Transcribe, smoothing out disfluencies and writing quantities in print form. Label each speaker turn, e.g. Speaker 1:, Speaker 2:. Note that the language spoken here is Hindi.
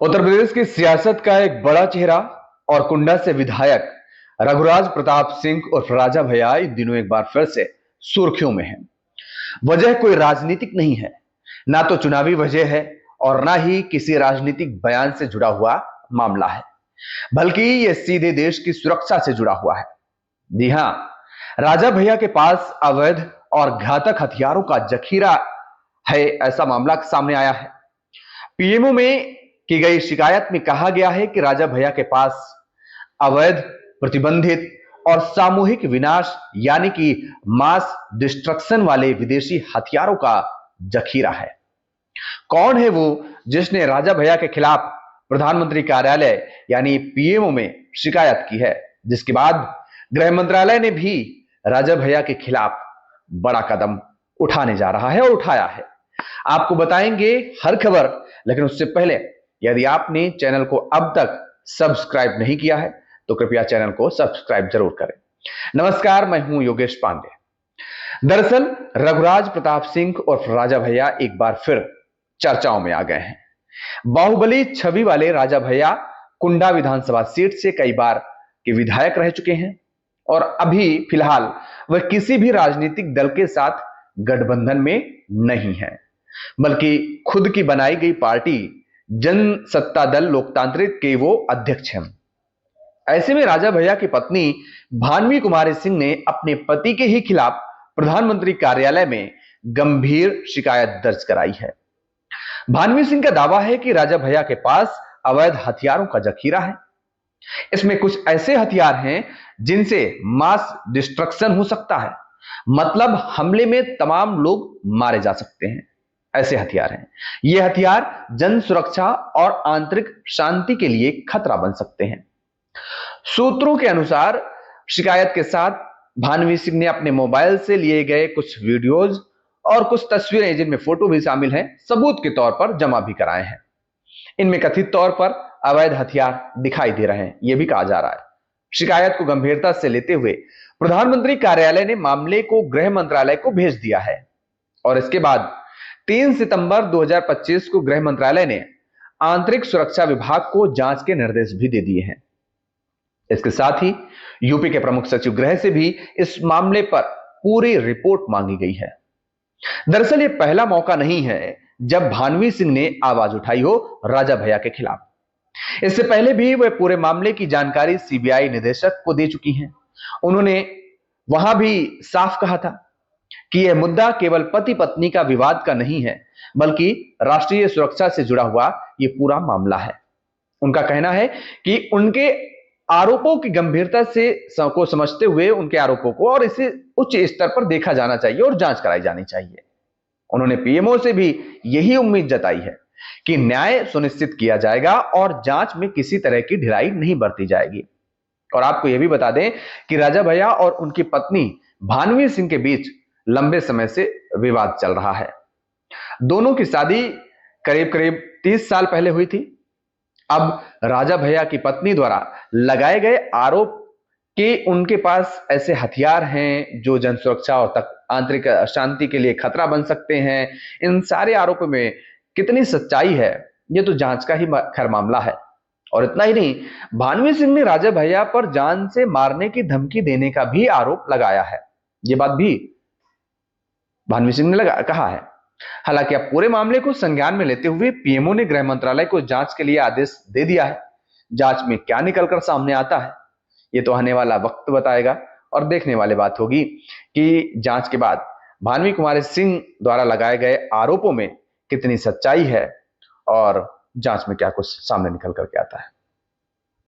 Speaker 1: उत्तर प्रदेश की सियासत का एक बड़ा चेहरा और कुंडा से विधायक रघुराज प्रताप सिंह उर्फ राजा भैया इन दिनों एक बार फिर से सुर्खियों में है। वजह कोई राजनीतिक नहीं है, ना तो चुनावी वजह है और ना ही किसी राजनीतिक बयान से जुड़ा हुआ मामला है, बल्कि यह सीधे देश की सुरक्षा से जुड़ा हुआ है। जी हां, राजा भैया के पास अवैध और घातक हथियारों का जखीरा है, ऐसा मामला सामने आया है। पीएमओ में की गई शिकायत में कहा गया है कि राजा भैया के पास अवैध, प्रतिबंधित और सामूहिक विनाश यानी कि मास डिस्ट्रक्शन वाले विदेशी हथियारों का जखीरा है। कौन है वो जिसने राजा भैया के खिलाफ प्रधानमंत्री कार्यालय यानी पीएमओ में शिकायत की है, जिसके बाद गृह मंत्रालय ने भी राजा भैया के खिलाफ बड़ा कदम उठाने जा रहा है और उठाया है। आपको बताएंगे हर खबर, लेकिन उससे पहले यदि आपने चैनल को अब तक सब्सक्राइब नहीं किया है तो कृपया चैनल को सब्सक्राइब जरूर करें। नमस्कार, मैं हूं योगेश पांडे। दरअसल रघुराज प्रताप सिंह और राजा भैया एक बार फिर चर्चाओं में आ गए हैं। बाहुबली छवि वाले राजा भैया कुंडा विधानसभा सीट से कई बार के विधायक रह चुके हैं और अभी फिलहाल वह किसी भी राजनीतिक दल के साथ गठबंधन में नहीं है, बल्कि खुद की बनाई गई पार्टी जनसत्ता दल लोकतांत्रिक के वो अध्यक्ष हैं। ऐसे में राजा भैया की पत्नी भानवी कुमारी सिंह ने अपने पति के ही खिलाफ प्रधानमंत्री कार्यालय में गंभीर शिकायत दर्ज कराई है। भानवी सिंह का दावा है कि राजा भैया के पास अवैध हथियारों का जखीरा है। इसमें कुछ ऐसे हथियार हैं जिनसे मास डिस्ट्रक्शन हो सकता है, मतलब हमले में तमाम लोग मारे जा सकते हैं। ऐसे हथियार हैं। ये हथियार जन सुरक्षा और आंतरिक शांति के लिए खतरा बन सकते हैं। सूत्रों के अनुसार शिकायत के साथ भानवी सिंह ने अपने मोबाइल से लिए गए कुछ वीडियोज और कुछ तस्वीरें जिनमें फोटो भी शामिल हैं, सबूत के तौर पर जमा भी कराए हैं। इनमें कथित तौर पर अवैध हथियार दिखाई दे रहे हैं, यह भी कहा जा रहा है। शिकायत को गंभीरता से लेते हुए प्रधानमंत्री कार्यालय ने मामले को गृह मंत्रालय को भेज दिया है और इसके बाद 3 सितंबर 2025 को गृह मंत्रालय ने आंतरिक सुरक्षा विभाग को जांच के निर्देश भी दे दिए हैं। इसके साथ ही यूपी के प्रमुख सचिव गृह से भी इस मामले पर पूरी रिपोर्ट मांगी गई है। दरअसल यह पहला मौका नहीं है जब भानवी सिंह ने आवाज उठाई हो राजा भैया के खिलाफ। इससे पहले भी वह पूरे मामले की जानकारी सीबीआई निदेशक को दे चुकी हैं। उन्होंने वहां भी साफ कहा था कि यह मुद्दा केवल पति पत्नी का विवाद का नहीं है, बल्कि राष्ट्रीय सुरक्षा से जुड़ा हुआ यह पूरा मामला है। उनका कहना है कि उनके आरोपों की गंभीरता से को समझते हुए उनके आरोपों को और इसे उच्च स्तर पर देखा जाना चाहिए और जांच कराई जानी चाहिए। उन्होंने पीएमओ से भी यही उम्मीद जताई है कि न्याय सुनिश्चित किया जाएगा और जांच में किसी तरह की ढिलाई नहीं बरती जाएगी। और आपको यह भी बता दें कि राजा भैया और उनकी पत्नी भानवी सिंह के बीच लंबे समय से विवाद चल रहा है। दोनों की शादी करीब करीब 30 साल पहले हुई थी। अब राजा भैया की पत्नी द्वारा लगाए गए आरोप कि उनके पास ऐसे हथियार हैं जो जन सुरक्षा और आंतरिक शांति के लिए खतरा बन सकते हैं, इन सारे आरोपों में कितनी सच्चाई है यह तो जांच का ही खैर मामला है। और इतना ही नहीं, भानवी सिंह ने राजा भैया पर जान से मारने की धमकी देने का भी आरोप लगाया है। यह बात भी भानवी सिंह ने कहा है। हालांकि अब पूरे मामले को संज्ञान में लेते हुए पीएमओ ने गृह मंत्रालय को जांच के लिए आदेश दे दिया है। जांच में क्या निकलकर सामने आता है यह तो आने वाला वक्त बताएगा और देखने वाली बात होगी कि जांच के बाद भानवी कुमारी सिंह द्वारा लगाए गए आरोपों में कितनी सच्चाई है और जांच में क्या कुछ सामने निकल करके आता है।